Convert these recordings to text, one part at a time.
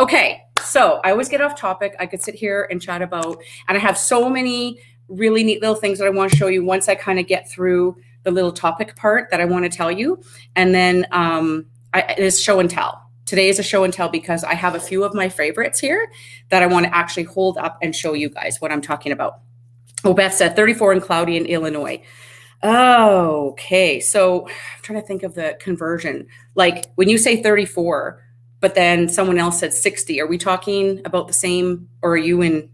Okay, so I always get off topic. I could sit here and chat about, and I have so many really neat little things that I want to show you once I kind of get through the little topic part that I want to tell you. And then it is show and tell. Today is a show and tell because I have a few of my favorites here that I want to actually hold up and show you guys what I'm talking about. Oh, Beth said 34 and cloudy in Illinois. Oh, okay. So I'm trying to think of the conversion. Like when you say 34, but then someone else said 60, are we talking about the same, or are you in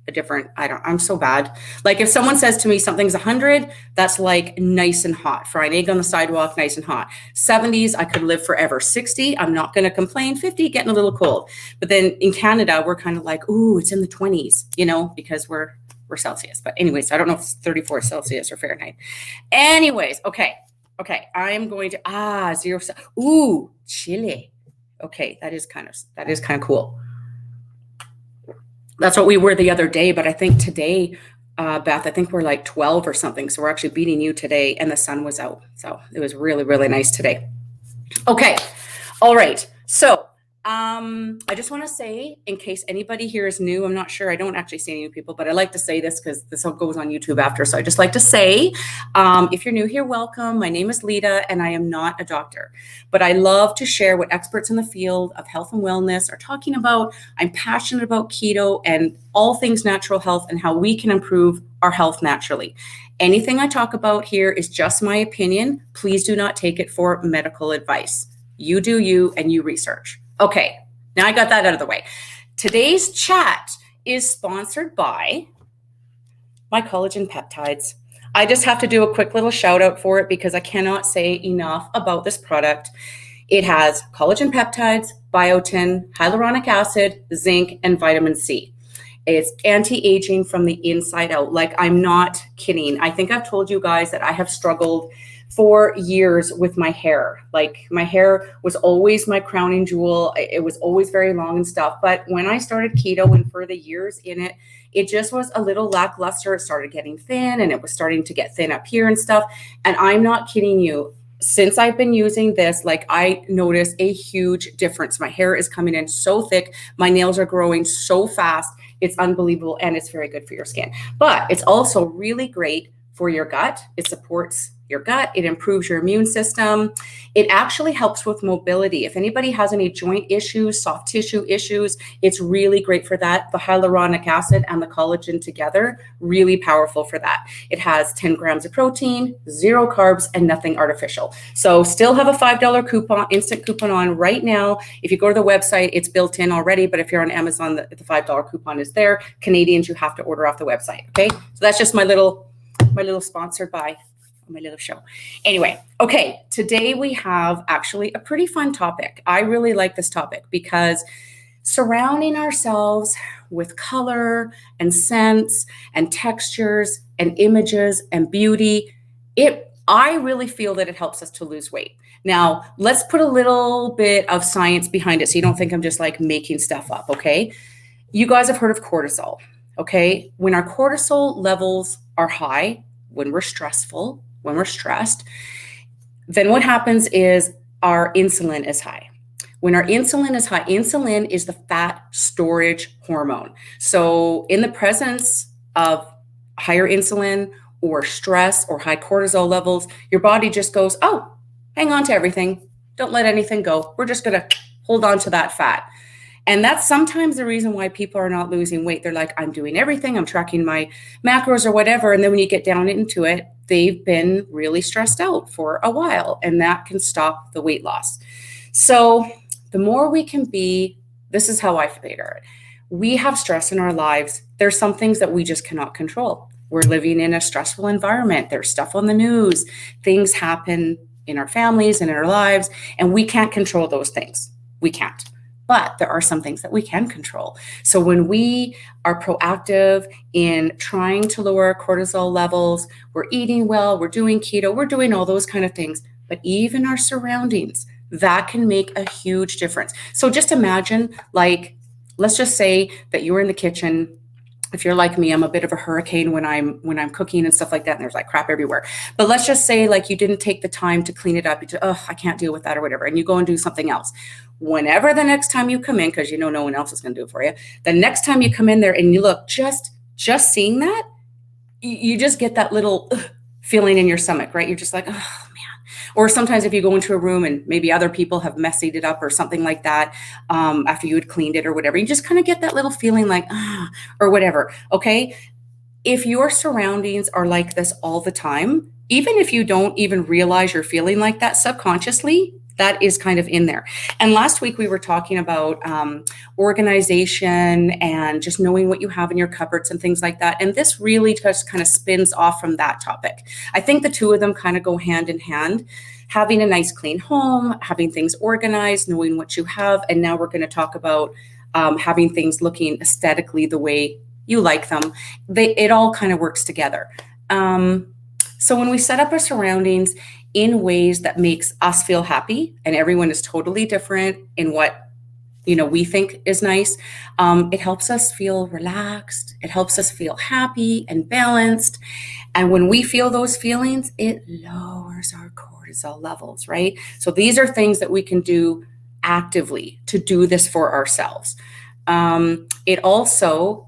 a different, I'm so bad. Like if someone says to me something's 100, that's like nice and hot. Fried egg on the sidewalk, nice and hot. 70s, I could live forever. 60, I'm not going to complain. 50, getting a little cold. But then in Canada, we're kind of like, ooh, it's in the 20s, because we're Celsius. But anyways, I don't know if it's 34 Celsius or Fahrenheit. Anyways, okay. I am going to, 0. Ooh, Chile. Okay, that is kind of cool. That's what we were the other day, but I think today, Beth, I think we're like 12 or something. So we're actually beating you today, and the sun was out. So it was really, really nice today. Okay, all right. So I just want to say, in case anybody here is new, I'm not sure, I don't actually see any new people, but I like to say this because this all goes on YouTube after. So I just like to say, if you're new here, welcome. My name is Lita, and I am not a doctor, but I love to share what experts in the field of health and wellness are talking about. I'm passionate about keto and all things natural health and how we can improve our health naturally. Anything I talk about here is just my opinion. Please do not take it for medical advice. You do you, and you research. Okay, now I got that out of the way. Today's chat is sponsored by my collagen peptides. I just have to do a quick little shout out for it because I cannot say enough about this product. It has collagen peptides, biotin, hyaluronic acid, zinc, and vitamin C. It's anti-aging from the inside out. Like, I'm not kidding. I think I've told you guys that I have struggled for years with my hair. Like, my hair was always my crowning jewel. It was always very long and stuff. But when I started keto and for the years in it, it just was a little lackluster. It started getting thin, and it was starting to get thin up here and stuff. And I'm not kidding you. Since I've been using this, like, I notice a huge difference. My hair is coming in so thick. My nails are growing so fast. It's unbelievable, and it's very good for your skin. But it's also really great for your gut. It supports your gut. It improves your immune system. It actually helps with mobility. If anybody has any joint issues, soft tissue issues, it's really great for that. The hyaluronic acid and the collagen together, really powerful for that. It has 10 grams of protein, 0 carbs, and nothing artificial. So still have a $5 coupon, instant coupon on right now. If you go to the website, it's built in already, but if you're on Amazon, the $5 coupon is there. Canadians, you have to order off the website, okay? So that's just my little sponsored by my little show. Anyway, okay, today we have actually a pretty fun topic. I really like this topic because surrounding ourselves with color and scents and textures and images and beauty, I really feel that it helps us to lose weight. Now, let's put a little bit of science behind it so you don't think I'm just like making stuff up, okay? You guys have heard of cortisol, okay? When our cortisol levels are high, when we're stressful, when we're stressed, then what happens is our insulin is high. When our insulin is high, insulin is the fat storage hormone. So in the presence of higher insulin or stress or high cortisol levels, your body just goes, oh, hang on to everything. Don't let anything go. We're just going to hold on to that fat. And that's sometimes the reason why people are not losing weight. They're like, I'm doing everything. I'm tracking my macros or whatever. And then when you get down into it, they've been really stressed out for a while, and that can stop the weight loss. So the more we can be, this is how I figure it. We have stress in our lives. There's some things that we just cannot control. We're living in a stressful environment. There's stuff on the news. Things happen in our families and in our lives, and we can't control those things. We can't. but there are some things that we can control. So when we are proactive in trying to lower our cortisol levels, we're eating well, we're doing keto, we're doing all those kind of things, but even our surroundings, that can make a huge difference. So just imagine, like, let's just say that you were in the kitchen. If you're like me, I'm a bit of a hurricane when I'm cooking and stuff like that, and there's like crap everywhere. But let's just say like you didn't take the time to clean it up. You just, oh, I can't deal with that or whatever, and you go and do something else. Whenever the next time you come in, because you know no one else is going to do it for you, the next time you come in there and you look, just seeing that, you just get that little feeling in your stomach, right? You're just like, oh, or sometimes if you go into a room and maybe other people have messied it up or something like that, after you had cleaned it or whatever, you just kind of get that little feeling like, or whatever. Okay. If your surroundings are like this all the time, even if you don't even realize you're feeling like that subconsciously, that is kind of in there. And last week we were talking about organization and just knowing what you have in your cupboards and things like that. And this really just kind of spins off from that topic. I think the two of them kind of go hand in hand. Having a nice clean home, having things organized, knowing what you have. And now we're going to talk about having things looking aesthetically the way you like them. It all kind of works together. So when we set up our surroundings in ways that makes us feel happy, and everyone is totally different in what we think is nice, it helps us feel relaxed. It helps us feel happy and balanced. And when we feel those feelings, it lowers our cortisol levels, right? So these are things that we can do actively to do this for ourselves. It also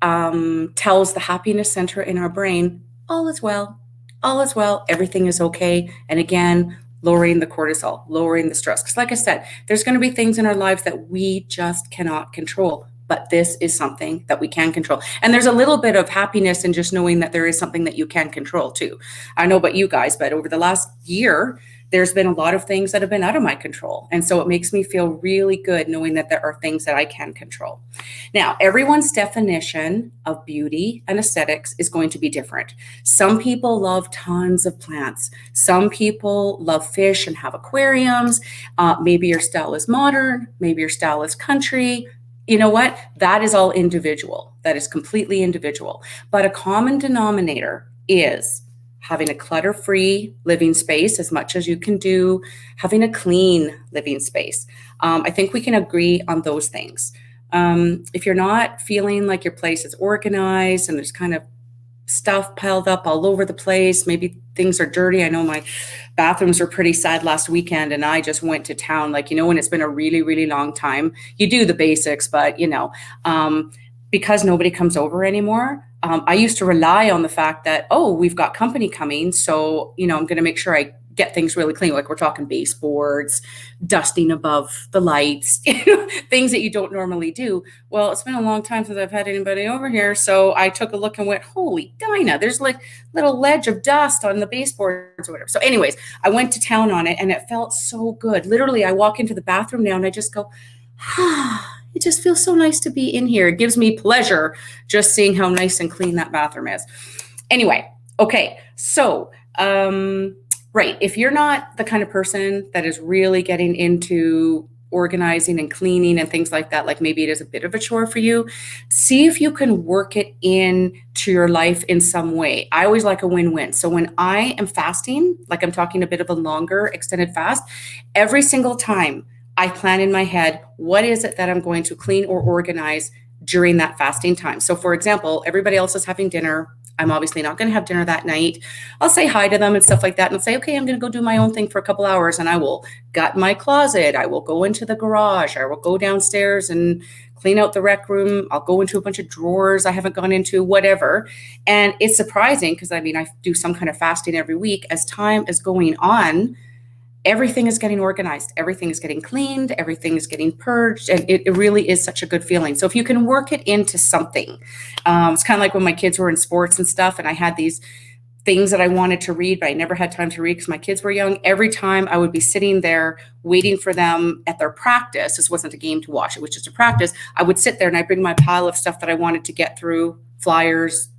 tells the happiness center in our brain, all is well. All is well, everything is okay. And again, lowering the cortisol, lowering the stress. Because like I said, there's going to be things in our lives that we just cannot control, but this is something that we can control. And there's a little bit of happiness in just knowing that there is something that you can control too. I know about you guys, but over the last year, there's been a lot of things that have been out of my control. And so it makes me feel really good knowing that there are things that I can control. Now, everyone's definition of beauty and aesthetics is going to be different. Some people love tons of plants. Some people love fish and have aquariums. Maybe your style is modern. Maybe your style is country. You know what? That is all individual. That is completely individual. But a common denominator is having a clutter-free living space as much as you can do, having a clean living space. I think we can agree on those things. If you're not feeling like your place is organized and there's kind of stuff piled up all over the place, maybe things are dirty. I know my bathrooms were pretty sad last weekend and I just went to town. Like, when it's been a really, really long time, you do the basics, but because nobody comes over anymore, I used to rely on the fact that, we've got company coming. So, I'm going to make sure I get things really clean. Like we're talking baseboards, dusting above the lights, things that you don't normally do. Well, it's been a long time since I've had anybody over here. So I took a look and went, holy Dinah, there's like little ledge of dust on the baseboards or whatever. So anyways, I went to town on it and it felt so good. Literally, I walk into the bathroom now and I just go, it just feels so nice to be in here. It gives me pleasure just seeing how nice and clean that bathroom is. Anyway, okay. So, right. If you're not the kind of person that is really getting into organizing and cleaning and things like that, like maybe it is a bit of a chore for you, see if you can work it into your life in some way. I always like a win-win. So when I am fasting, like I'm talking a bit of a longer extended fast, every single time I plan in my head, what is it that I'm going to clean or organize during that fasting time? So for example, everybody else is having dinner. I'm obviously not going to have dinner that night. I'll say hi to them and stuff like that and I'll say, okay, I'm going to go do my own thing for a couple hours and I will gut my closet. I will go into the garage. I will go downstairs and clean out the rec room. I'll go into a bunch of drawers I haven't gone into, whatever. And it's surprising because I do some kind of fasting every week. As time is going on, everything is getting organized, everything is getting cleaned, everything is getting purged, and it really is such a good feeling. So if you can work it into something, it's kind of like when my kids were in sports and stuff, and I had these things that I wanted to read, but I never had time to read because my kids were young. Every time I would be sitting there waiting for them at their practice, this wasn't a game to watch, it was just a practice, I would sit there and I'd bring my pile of stuff that I wanted to get through, flyers,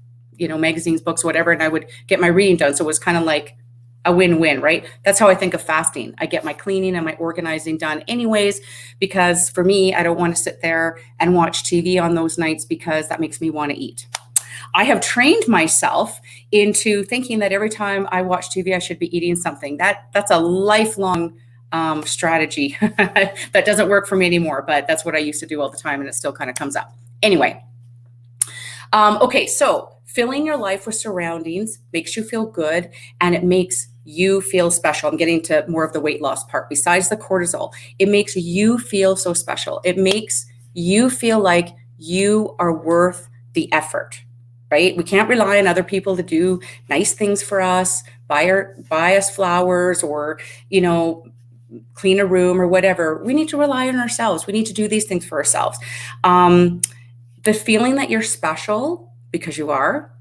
magazines, books, whatever, and I would get my reading done. So it was kind of like a win-win, right? That's how I think of fasting. I get my cleaning and my organizing done anyways, because for me, I don't want to sit there and watch TV on those nights because that makes me want to eat. I have trained myself into thinking that every time I watch TV, I should be eating something. That's a lifelong strategy that doesn't work for me anymore, but that's what I used to do all the time, and it still kind of comes up. Anyway, okay, so filling your life with surroundings makes you feel good, and it makes you feel special. I'm getting to more of the weight loss part. Besides the cortisol, it makes you feel so special. It makes you feel like you are worth the effort, right? We can't rely on other people to do nice things for us, buy us flowers, or, clean a room or whatever. We need to rely on ourselves. We need to do these things for ourselves. The feeling that you're special, because you are,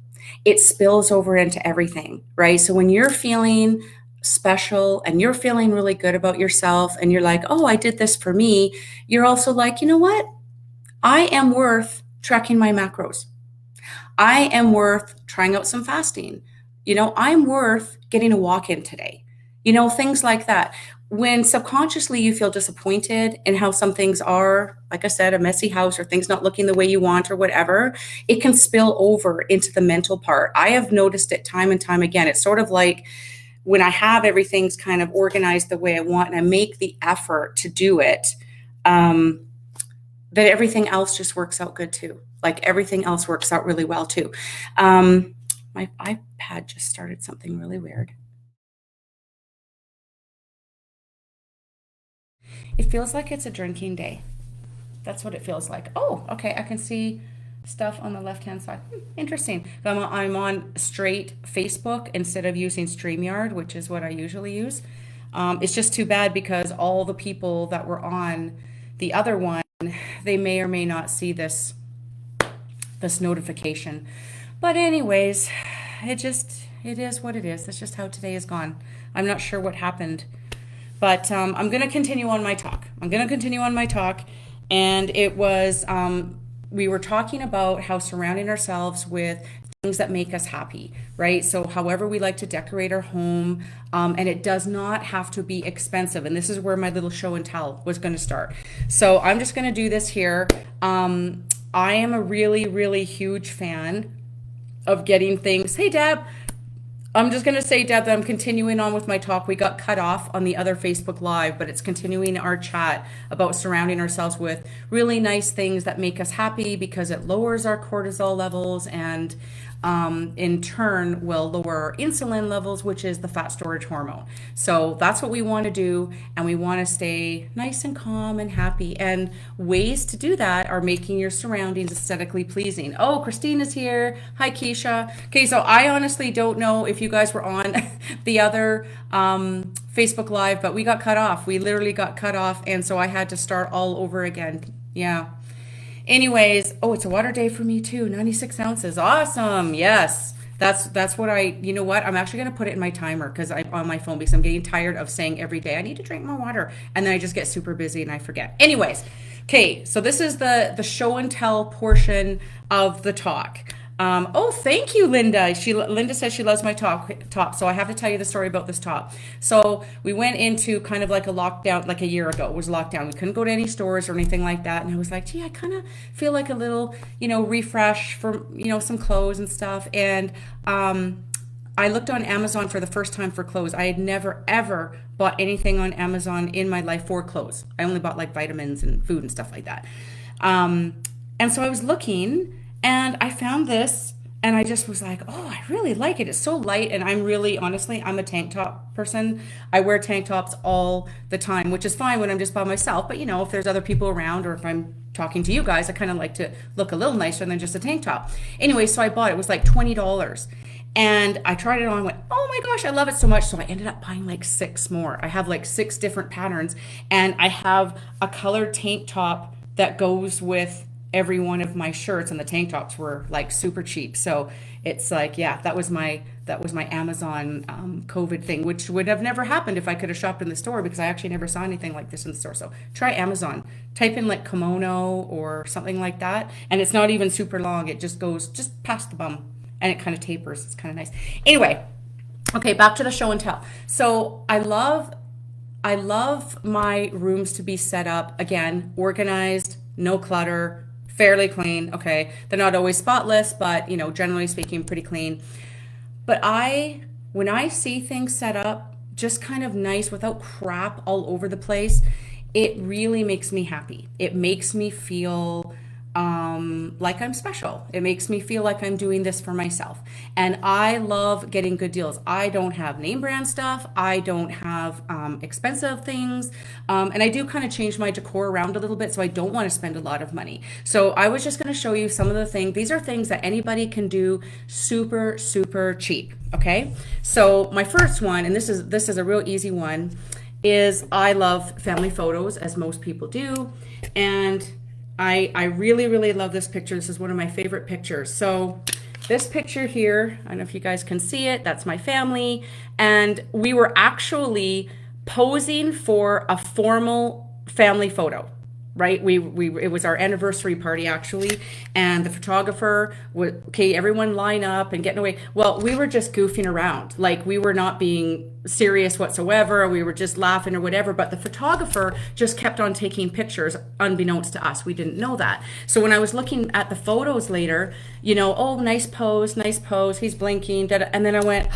it spills over into everything, right? So when you're feeling special and you're feeling really good about yourself and you're like, oh, I did this for me, you're also like, you know what? I am worth tracking my macros. I am worth trying out some fasting. I'm worth getting a walk in today. Things like that. When subconsciously you feel disappointed in how some things are, like I said, a messy house or things not looking the way you want or whatever, it can spill over into the mental part. I have noticed it time and time again. It's sort of like when I have everything's kind of organized the way I want and I make the effort to do it, that everything else just works out good too. Like everything else works out really well too. My iPad just started something really weird. It feels like it's a drinking day. That's what it feels like. Oh, okay. I can see stuff on the left-hand side. Interesting. I'm on straight Facebook instead of using StreamYard, which is what I usually use. It's just too bad because all the people that were on the other one, they may or may not see this notification. But anyways, it is what it is. That's just how today is gone. I'm not sure what happened. But I'm going to continue on my talk. And it was, we were talking about how surrounding ourselves with things that make us happy, right? So however we like to decorate our home, and it does not have to be expensive. And this is where my little show and tell was going to start. So I'm just going to do this here. I am a really, really huge fan of getting things. Hey, Deb. I'm just going to say, Deb, that I'm continuing on with my talk. We got cut off on the other Facebook Live, but it's continuing our chat about surrounding ourselves with really nice things that make us happy because it lowers our cortisol levels and in turn will lower our insulin levels, which is the fat storage hormone. So that's what we want to do, and we want to stay nice and calm and happy. And ways to do that are making your surroundings aesthetically pleasing. Oh, Christine is here. Hi, Keisha. Okay, so I honestly don't know if you guys were on the other Facebook Live, but we got cut off. We literally got cut off, and so I had to start all over again. Yeah. Anyways, oh, it's a water day for me too. 96 ounces. Awesome. Yes. That's what you know what? I'm actually going to put it in my timer because I'm on my phone because I'm getting tired of saying every day, I need to drink more water. And then I just get super busy and I forget. Anyways. Okay. So this is the show and tell portion of the talk. Oh, thank you, Linda. Linda says she loves my top. So I have to tell you the story about this top. So we went into kind of like a lockdown, like a year ago. It was lockdown. We couldn't go to any stores or anything like that. And I was like, gee, I kind of feel like a little, refresh for, some clothes and stuff. And I looked on Amazon for the first time for clothes. I had never, ever bought anything on Amazon in my life for clothes. I only bought like vitamins and food and stuff like that. And so I was looking and I found this and I just was like, oh, I really like it. It's so light. And honestly, I'm a tank top person. I wear tank tops all the time, which is fine when I'm just by myself. But if there's other people around or if I'm talking to you guys, I kind of like to look a little nicer than just a tank top. Anyway, so I bought it. It was like $20. And I tried it on and went, oh my gosh, I love it so much. So I ended up buying like 6 more. I have like 6 different patterns. And I have a colored tank top that goes with every one of my shirts, and the tank tops were like super cheap. So it's like, yeah, that was my Amazon COVID thing, which would have never happened if I could have shopped in the store because I actually never saw anything like this in the store. So try Amazon, type in like kimono or something like that. And it's not even super long. It just goes just past the bum and it kind of tapers. It's kind of nice. Anyway, Okay, back to the show and tell. So I love my rooms to be set up again, organized, no clutter, fairly clean. Okay, they're not always spotless, but generally speaking, pretty clean. But when I see things set up just kind of nice without crap all over the place, it really makes me happy. It makes me feel like I'm special. It makes me feel like I'm doing this for myself. And I love getting good deals. I don't have name brand stuff. I don't have expensive things. And I do kind of change my decor around a little bit. So I don't want to spend a lot of money. So I was just going to show you some of the things. These are things that anybody can do super, super cheap. Okay. So my first one, and this is a real easy one, is I love family photos, as most people do. And I really, really love this picture. This is one of my favorite pictures. So this picture here, I don't know if you guys can see it, that's my family. And we were actually posing for a formal family photo, right? It was our anniversary party actually, and the photographer would, okay, everyone line up and getting away. Well, we were just goofing around. Like, we were not being serious whatsoever. We were just laughing or whatever, but the photographer just kept on taking pictures unbeknownst to us. We didn't know that. So when I was looking at the photos later, oh, nice pose, he's blinking, and then I went,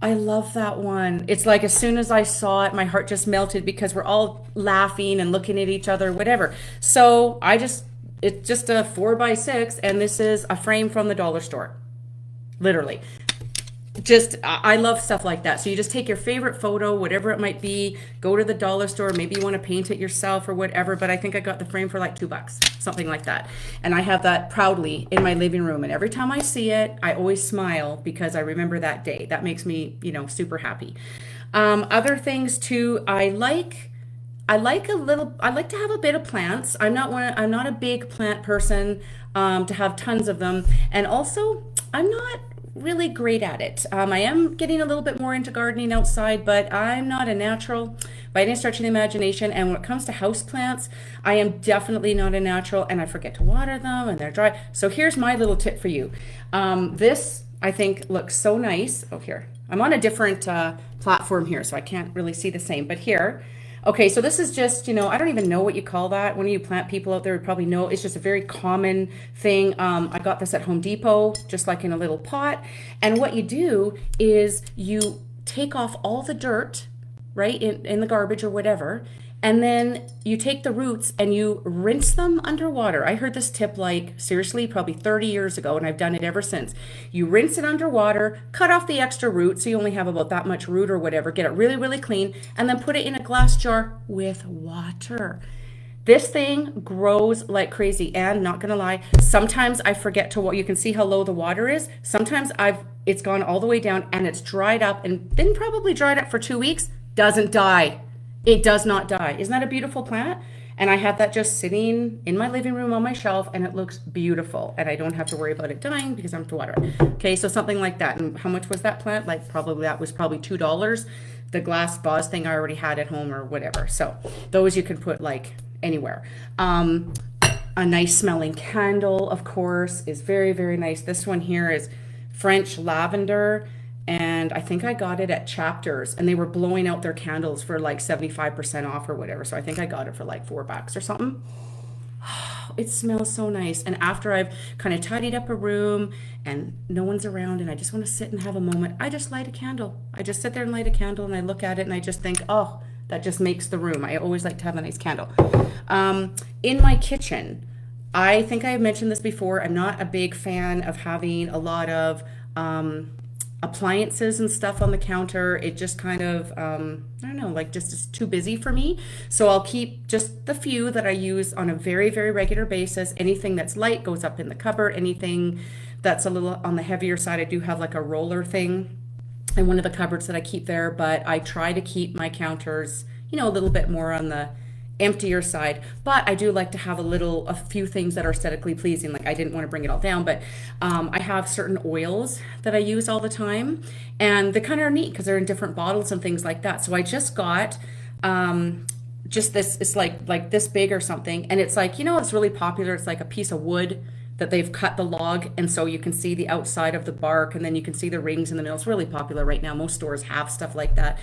I love that one. It's like as soon as I saw it, my heart just melted because we're all laughing and looking at each other, whatever. So it's just a 4x6, and this is a frame from the dollar store. Literally. I love stuff like that. So you just take your favorite photo, whatever it might be, go to the dollar store, maybe you want to paint it yourself or whatever, but I think I got the frame for like $2, something like that. And I have that proudly in my living room. And every time I see it, I always smile because I remember that day. That makes me, super happy. Other things too, I like to have a bit of plants. I'm not a big plant person, to have tons of them. And also, I'm not really great at it. I am getting a little bit more into gardening outside, but I'm not a natural by any stretch of the imagination. And when it comes to house plants, I am definitely not a natural, and I forget to water them and they're dry. So here's my little tip for you. This I think looks so nice. Oh, here. I'm on a different platform here, so I can't really see the same, but here. Okay, so this is just, I don't even know what you call that. One of you plant people out there would probably know. It's just a very common thing. I got this at Home Depot, just like in a little pot. And what you do is you take off all the dirt, right, in the garbage or whatever, and then you take the roots and you rinse them underwater. I heard this tip seriously probably 30 years ago, and I've done it ever since. You rinse it underwater, cut off the extra root, so you only have about that much root or whatever, get it really, really clean, and then put it in a glass jar with water. This thing grows like crazy, and not gonna lie, sometimes I forget to you can see how low the water is. Sometimes it's gone all the way down and it's dried up and been probably dried up for 2 weeks, doesn't die. It does not die. Isn't that a beautiful plant? And I have that just sitting in my living room on my shelf, and it looks beautiful. And I don't have to worry about it dying because I have to water it. Okay, so something like that. And how much was that plant? That was probably $2. The glass vase thing I already had at home or whatever. So those you can put anywhere. A nice smelling candle, of course, is very, very nice. This one here is French lavender. And I think I got it at Chapters, and they were blowing out their candles for 75% off or whatever. So I think I got it for $4 or something. It smells so nice. And after I've kind of tidied up a room and no one's around and I just want to sit and have a moment, I just light a candle. I just sit there and light a candle and I look at it and I just think, oh, that just makes the room. I always like to have a nice candle. In my kitchen, I think I have mentioned this before. I'm not a big fan of having a lot of appliances and stuff on the counter. It just kind of, I don't know, just is too busy for me. So I'll keep just the few that I use on a very, very regular basis. Anything that's light goes up in the cupboard. Anything that's a little on the heavier side, I do have a roller thing in one of the cupboards that I keep there. But I try to keep my counters, a little bit more on the emptier side, but I do like to have a few things that are aesthetically pleasing. I didn't want to bring it all down, but I have certain oils that I use all the time, and they kind of are neat because they're in different bottles and things like that. So I just got just this, it's like this big or something, and it's it's really popular. It's like a piece of wood that they've cut the log, and so you can see the outside of the bark, and then you can see the rings in the middle. It's really popular right now. Most stores have stuff like that.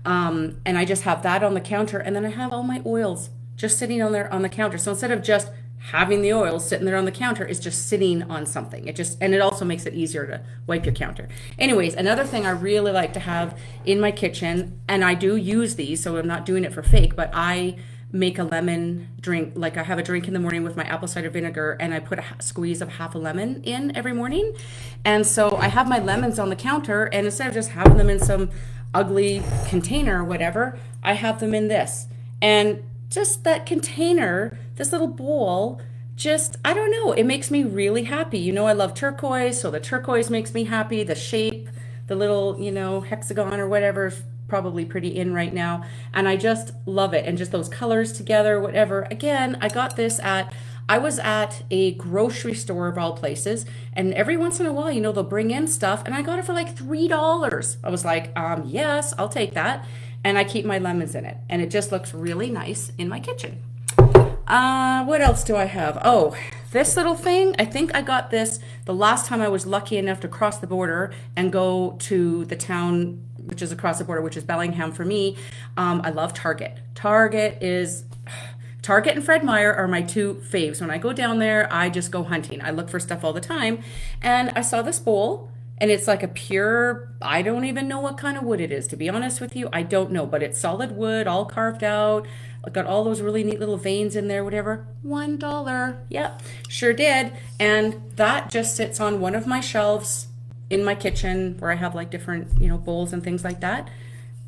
And I just have that on the counter, and then I have all my oils just sitting on there on the counter. So instead of just having the oil sitting there on the counter, it's just sitting on something. And it also makes it easier to wipe your counter. Anyways, another thing I really like to have in my kitchen, and I do use these, so I'm not doing it for fake, but I make a lemon drink. Like, I have a drink in the morning with my apple cider vinegar, and I put a squeeze of half a lemon in every morning. And so I have my lemons on the counter, and instead of just having them in some ugly container or whatever, I have them in this. And just that container, this little bowl, just, I don't know, it makes me really happy. You know, I love turquoise, so the turquoise makes me happy. The shape, the little, hexagon or whatever is probably pretty in right now. And I just love it. And just those colors together, whatever. Again, I was at a grocery store of all places, and every once in a while, they'll bring in stuff, and I got it for like $3. I was like, yes, I'll take that. And I keep my lemons in it, and it just looks really nice in my kitchen. What else do I have? Oh, this little thing, I think I got this the last time I was lucky enough to cross the border and go to the town which is across the border, which is Bellingham for me. I love Target. Target and Fred Meyer are my two faves. When I go down there, I just go hunting. I look for stuff all the time. And I saw this bowl, and it's like a pure, I don't even know what kind of wood it is, to be honest with you. I don't know, but it's solid wood, all carved out. I got all those really neat little veins in there, whatever. $1. Yep, sure did. And that just sits on one of my shelves in my kitchen where I have like different, bowls and things like that.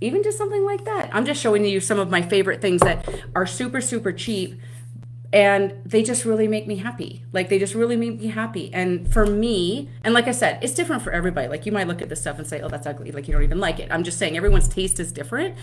Even just something like that. I'm just showing you some of my favorite things that are super, super cheap, and they just really make me happy. Like, they just really make me happy. And for me, and like I said, it's different for everybody. Like, you might look at this stuff and say, oh, that's ugly. Like, you don't even like it. I'm just saying everyone's taste is different.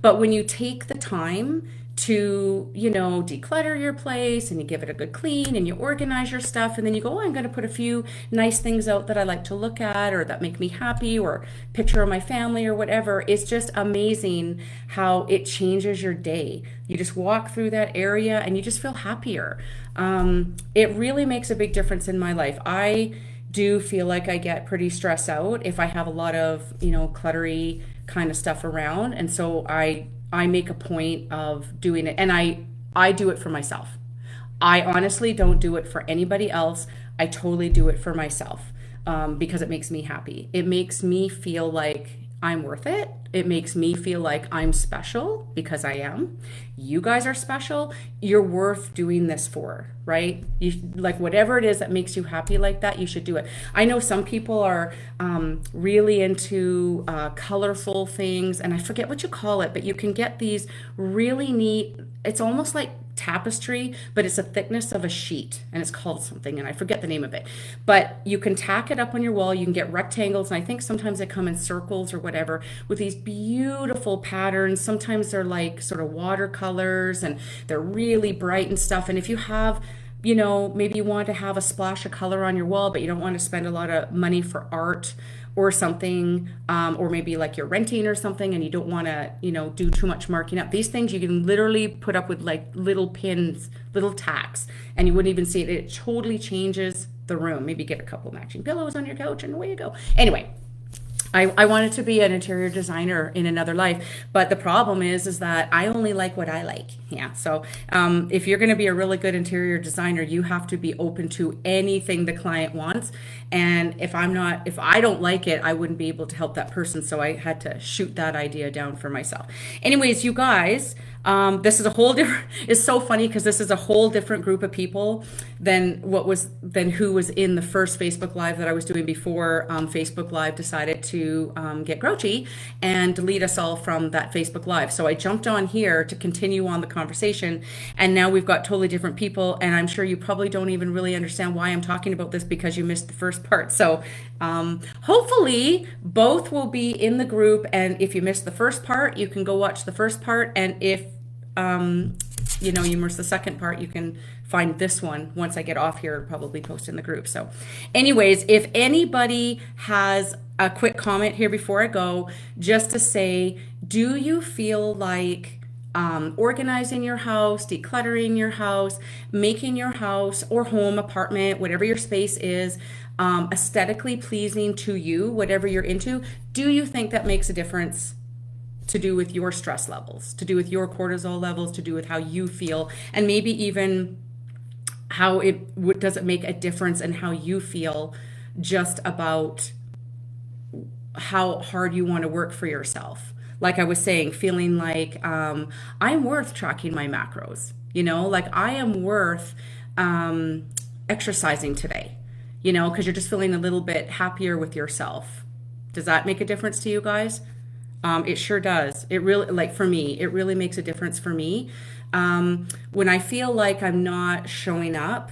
But when you take the time to, declutter your place, and you give it a good clean, and you organize your stuff, and then you go, oh, I'm going to put a few nice things out that I like to look at or that make me happy, or picture of my family or whatever. It's just amazing how it changes your day. You just walk through that area and you just feel happier. It really makes a big difference in my life. I do feel like I get pretty stressed out if I have a lot of, cluttery kind of stuff around. And so I make a point of doing it, and I do it for myself. I honestly don't do it for anybody else. I totally do it for myself, because it makes me happy. It makes me feel like I'm worth it. It makes me feel like I'm special, because I am. You guys are special. You're worth doing this for, right? Like, whatever it is that makes you happy like that, you should do it. I know some people are really into colorful things, and I forget what you call it, but you can get these really neat, it's almost like tapestry, but it's a thickness of a sheet, and it's called something, and I forget the name of it. But you can tack it up on your wall. You can get rectangles, and I think sometimes they come in circles or whatever, with these beautiful patterns. Sometimes they're like sort of watercolors, and they're really bright and stuff. And if you have, maybe you want to have a splash of color on your wall, but you don't want to spend a lot of money for art or something, or maybe like you're renting or something and you don't want to, do too much marking up. These things you can literally put up with like little pins, little tacks, and you wouldn't even see it. It totally changes the room. Maybe get a couple matching pillows on your couch, and away you go. Anyway, I wanted to be an interior designer in another life, but the problem is that I only like what I like. Yeah. So if you're going to be a really good interior designer, you have to be open to anything the client wants. And if I don't like it, I wouldn't be able to help that person. So I had to shoot that idea down for myself. Anyways, you guys, this is a whole different, it's so funny because this is a whole different group of people than who was in the first Facebook Live that I was doing before Facebook Live decided to get grouchy and delete us all from that Facebook Live. So I jumped on here to continue on the conversation, and now we've got totally different people, and I'm sure you probably don't even really understand why I'm talking about this because you missed the first part. So hopefully both will be in the group, and if you missed the first part, you can go watch the first part, and if you missed the second part, you can find this one once I get off here, probably post in the group. So anyways, if anybody has a quick comment here before I go, just to say, do you feel like organizing your house, decluttering your house, making your house or home, apartment, whatever your space is, aesthetically pleasing to you, whatever you're into, do you think that makes a difference to do with your stress levels, to do with your cortisol levels, to do with how you feel, and maybe even how does it make a difference in how you feel just about how hard you want to work for yourself? Like I was saying, feeling like I'm worth tracking my macros, like I am worth exercising today, because you're just feeling a little bit happier with yourself. Does that make a difference to you guys? It sure does. It really, like for me, it really makes a difference for me. When I feel like I'm not showing up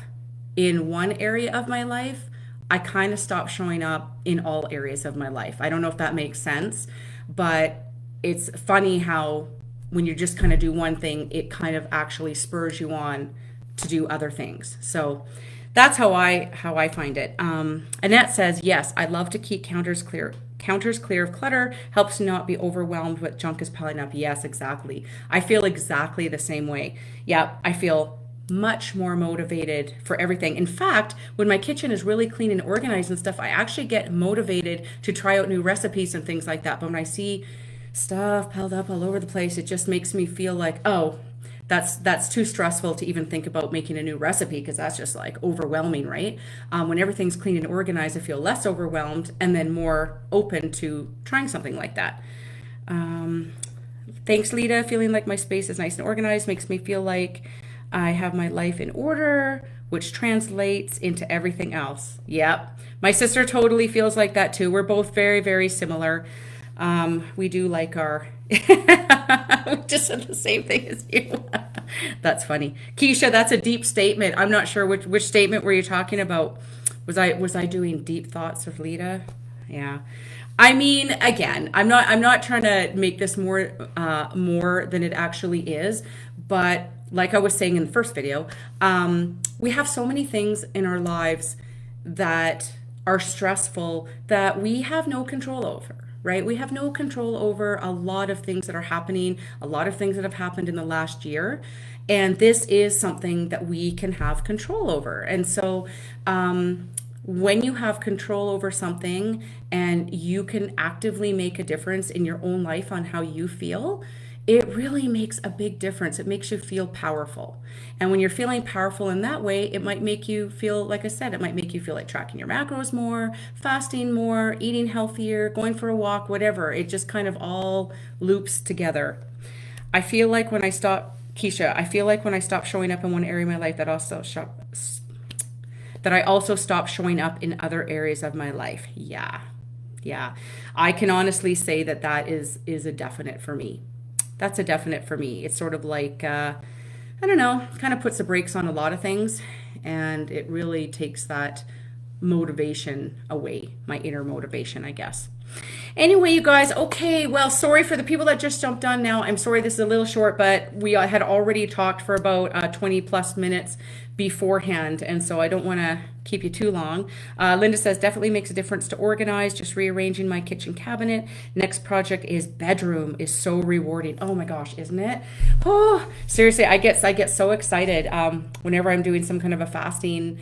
in one area of my life, I kind of stop showing up in all areas of my life. I don't know if that makes sense, but it's funny how when you just kind of do one thing, it kind of actually spurs you on to do other things. So that's how I find it. Annette says, yes, I love to keep counters clear of clutter, helps not be overwhelmed with junk is piling up. Yes, exactly. I feel exactly the same way. Yeah, I feel much more motivated for everything. In fact, when my kitchen is really clean and organized and stuff, I actually get motivated to try out new recipes and things like that. But when I see stuff piled up all over the place, it just makes me feel like, oh, that's too stressful to even think about making a new recipe, because that's just like overwhelming, right? When everything's clean and organized, I feel less overwhelmed and then more open to trying something like that. Thanks, Lita. Feeling like my space is nice and organized makes me feel like I have my life in order, which translates into everything else. Yep. My sister totally feels like that too. We're both very, very similar. We do like our just said the same thing as you. That's funny. Keisha, that's a deep statement. I'm not sure which statement were you talking about. Was I doing deep thoughts with Lita? Yeah. I mean, again, I'm not trying to make this more than it actually is, but like I was saying in the first video, we have so many things in our lives that are stressful that we have no control over. Right? We have no control over a lot of things that are happening, a lot of things that have happened in the last year. And this is something that we can have control over. And so when you have control over something and you can actively make a difference in your own life on how you feel, it really makes a big difference. It makes you feel powerful. And when you're feeling powerful in that way, it might make you feel, like I said, it might make you feel like tracking your macros more, fasting more, eating healthier, going for a walk, whatever. It just kind of all loops together. I feel like when I stop, Keisha, I feel like when I stop showing up in one area of my life, that I also stop showing up in other areas of my life. Yeah. I can honestly say that is a definite for me. That's a definite for me. It's sort of like, I don't know, kind of puts the brakes on a lot of things, and it really takes that motivation away, my inner motivation, I guess. Anyway, you guys, okay, well, sorry for the people that just jumped on now. I'm sorry this is a little short, but we had already talked for about 20 plus minutes beforehand, and so I don't want to keep you too long. Linda says, definitely makes a difference to organize, just rearranging my kitchen cabinet. Next project is bedroom, is so rewarding. Oh my gosh, isn't it? Oh, seriously, I get so excited whenever I'm doing some kind of a fasting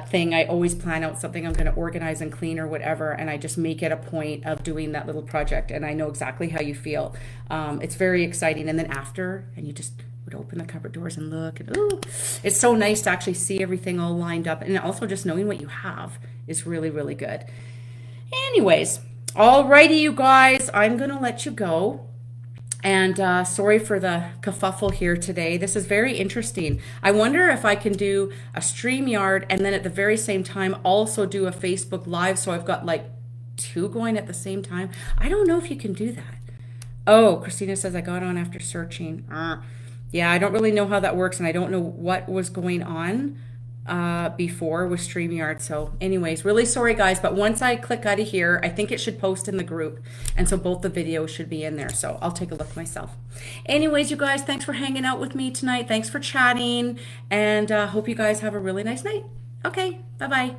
thing. I always plan out something I'm going to organize and clean or whatever, and I just make it a point of doing that little project, and I know exactly how you feel. It's very exciting, and then after, and you just would open the cupboard doors and look, and ooh, it's so nice to actually see everything all lined up, and also just knowing what you have is really, really good. Anyways, alrighty, you guys, I'm gonna let you go. And sorry for the kerfuffle here today. This is very interesting. I wonder if I can do a StreamYard and then at the very same time also do a Facebook Live, so I've got like 2 going at the same time. I don't know if you can do that. Oh, Christina says I got on after searching. Yeah, I don't really know how that works, and I don't know what was going on before with StreamYard. So anyways, really sorry guys, but once I click out of here, I think it should post in the group, and so both the videos should be in there, so I'll take a look myself. Anyways, you guys, thanks for hanging out with me tonight. Thanks for chatting, and hope you guys have a really nice night. Okay, bye-bye.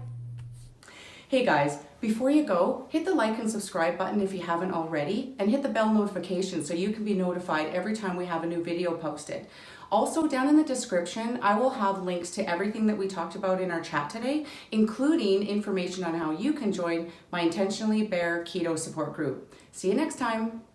Hey guys, Before you go, hit the like and subscribe button if you haven't already, and hit the bell notification so you can be notified every time we have a new video posted. Also, down in the description, I will have links to everything that we talked about in our chat today, including information on how you can join my Intentionally Bare Keto support group. See you next time.